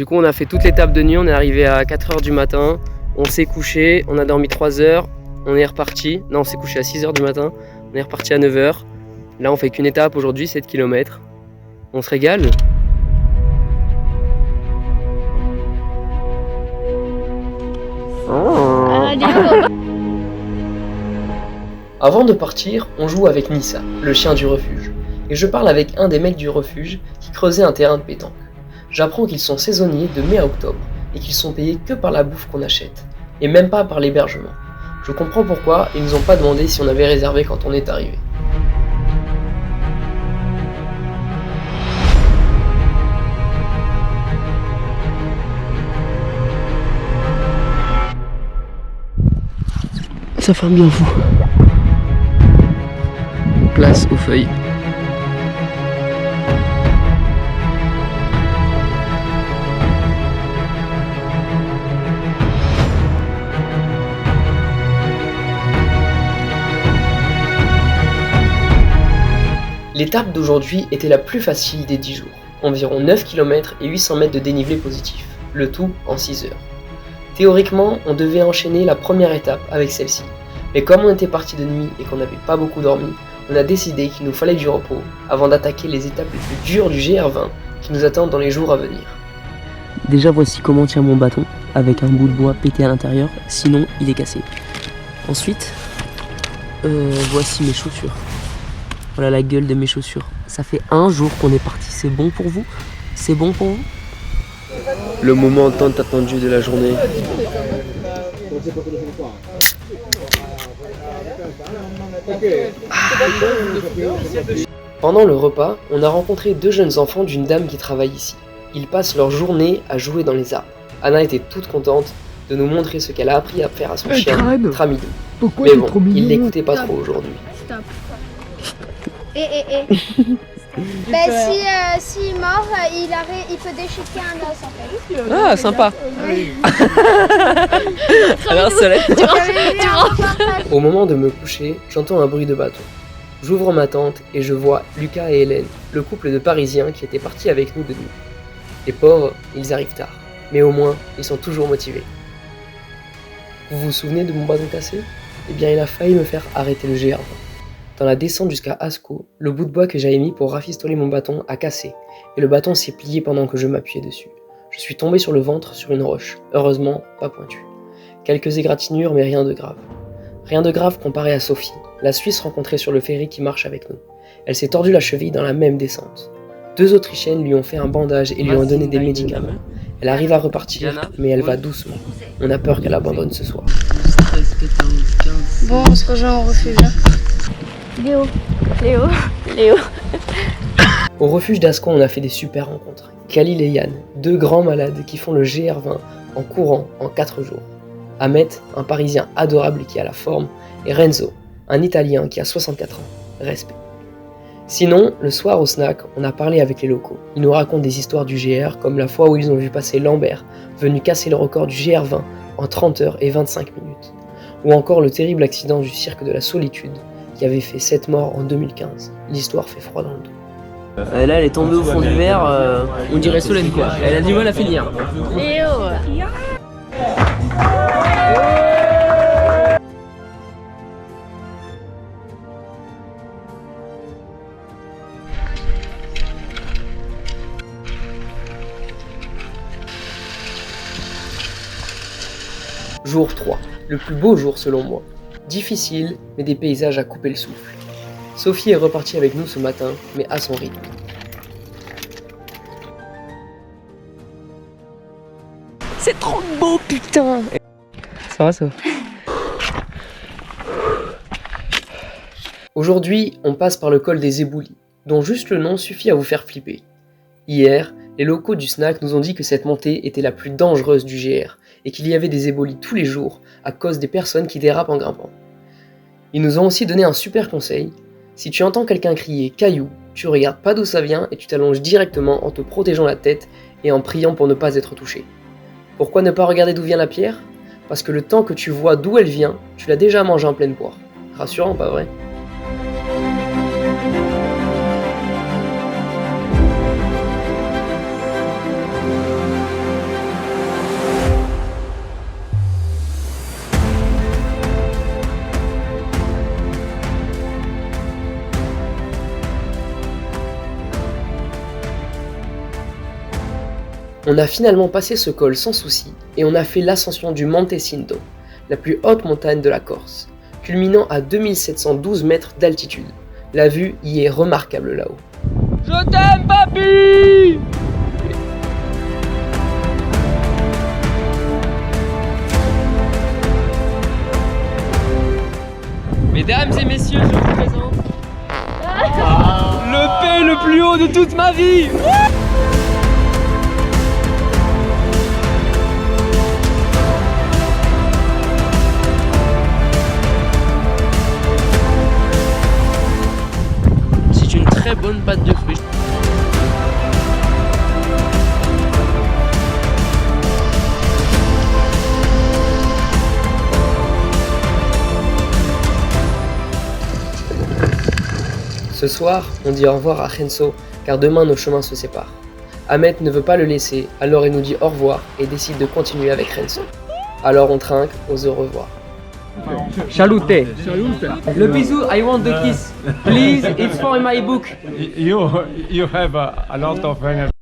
Du coup on a fait toute l'étape de nuit, on est arrivé à 4h du matin, on s'est couché, on a dormi 3 heures, on est reparti. Non, on s'est couché à 6h du matin, on est reparti à 9h. Là on fait qu'une étape aujourd'hui, 7 km. On se régale. Avant de partir, on joue avec Nissa, le chien du refuge. Et je parle avec un des mecs du refuge qui creusait un terrain de pétanque. J'apprends qu'ils sont saisonniers de mai à octobre et qu'ils sont payés que par la bouffe qu'on achète, et même pas par l'hébergement. Je comprends pourquoi ils nous ont pas demandé si on avait réservé quand on est arrivé. Ça ferme bien fou. Place aux feuilles. L'étape d'aujourd'hui était la plus facile des 10 jours. Environ 9 km et 800 mètres de dénivelé positif, le tout en 6 heures. Théoriquement, on devait enchaîner la première étape avec celle-ci. Mais comme on était parti de nuit et qu'on n'avait pas beaucoup dormi, on a décidé qu'il nous fallait du repos avant d'attaquer les étapes les plus dures du GR20 qui nous attendent dans les jours à venir. Déjà voici comment tient mon bâton, avec un bout de bois pété à l'intérieur, sinon il est cassé. Ensuite, voici mes chaussures. Voilà la gueule de mes chaussures. Ça fait 1 jour qu'on est parti, c'est bon pour vous? C'est bon pour vous? Le moment tant attendu de la journée. Pendant le repas, on a rencontré 2 jeunes enfants d'une dame qui travaille ici. Ils passent leur journée à jouer dans les arbres. Anna était toute contente de nous montrer ce qu'elle a appris à faire à son chien, Tramidou. Mais bon, il l'écoutait pas trop aujourd'hui. Stop. Bah s'il mord, il peut déchiqueter un os en fait. Ah, sympa. Alors, au moment de me coucher, j'entends un bruit de bâton. J'ouvre ma tente et je vois Lucas et Hélène, le couple de Parisiens qui étaient partis avec nous de nuit. Les pauvres, ils arrivent tard, mais au moins, ils sont toujours motivés. Vous vous souvenez de mon bâton cassé? Eh bien, il a failli me faire arrêter le GR20. Dans la descente jusqu'à Ascaux, le bout de bois que j'avais mis pour rafistoler mon bâton a cassé, et le bâton s'est plié pendant que je m'appuyais dessus. Je suis tombé sur le ventre sur une roche, heureusement pas pointue. Quelques égratignures, mais rien de grave. Rien de grave comparé à Sophie, la Suisse rencontrée sur le ferry qui marche avec nous. Elle s'est tordue la cheville dans la même descente. 2 Autrichiennes lui ont fait un bandage et lui ont donné des médicaments. Elle arrive à repartir, mais elle va doucement. On a peur qu'elle abandonne ce soir. Bon, on se rejoint au refuge. Léo. Au refuge d'Ascaux, on a fait des super rencontres. Khalil et Yann, 2 grands malades qui font le GR20 en courant en 4 jours. Ahmet, un Parisien adorable qui a la forme, et Renzo, un Italien qui a 64 ans. Respect. Sinon, le soir au snack, on a parlé avec les locaux. Ils nous racontent des histoires du GR, comme la fois où ils ont vu passer Lambert, venu casser le record du GR20 en 30 heures et 25 minutes. Ou encore le terrible accident du cirque de la Solitude, qui avait fait 7 morts en 2015. L'histoire fait froid dans le dos. Là, elle est tombée au fond du verre, on dirait Solène quoi. Elle a du mal à finir. Léo. Jour 3, le plus beau jour selon moi. Difficile, mais des paysages à couper le souffle. Sophie est repartie avec nous ce matin, mais à son rythme. C'est trop beau, putain! Ça va, ça? Aujourd'hui, on passe par le col des Éboulis, dont juste le nom suffit à vous faire flipper. Hier, les locaux du snack nous ont dit que cette montée était la plus dangereuse du GR, et qu'il y avait des éboulis tous les jours à cause des personnes qui dérapent en grimpant. Ils nous ont aussi donné un super conseil. Si tu entends quelqu'un crier « caillou », tu regardes pas d'où ça vient et tu t'allonges directement en te protégeant la tête et en priant pour ne pas être touché. Pourquoi ne pas regarder d'où vient la pierre? Parce que le temps que tu vois d'où elle vient, tu l'as déjà mangée en pleine poire. Rassurant, pas vrai? On a finalement passé ce col sans souci et on a fait l'ascension du Monte Cinto, la plus haute montagne de la Corse, culminant à 2712 mètres d'altitude. La vue y est remarquable là-haut. Je t'aime, papy! Mesdames et messieurs, je vous présente le P le plus haut de toute ma vie. C'est une très bonne pâte de fruits. Ce soir, on dit au revoir à Renzo, car demain nos chemins se séparent. Ahmet ne veut pas le laisser, alors il nous dit au revoir et décide de continuer avec Renzo. Alors on trinque aux au revoir. Chalouté. Le bisou, I want the kiss. Please, it's for my book. You have a lot of energy.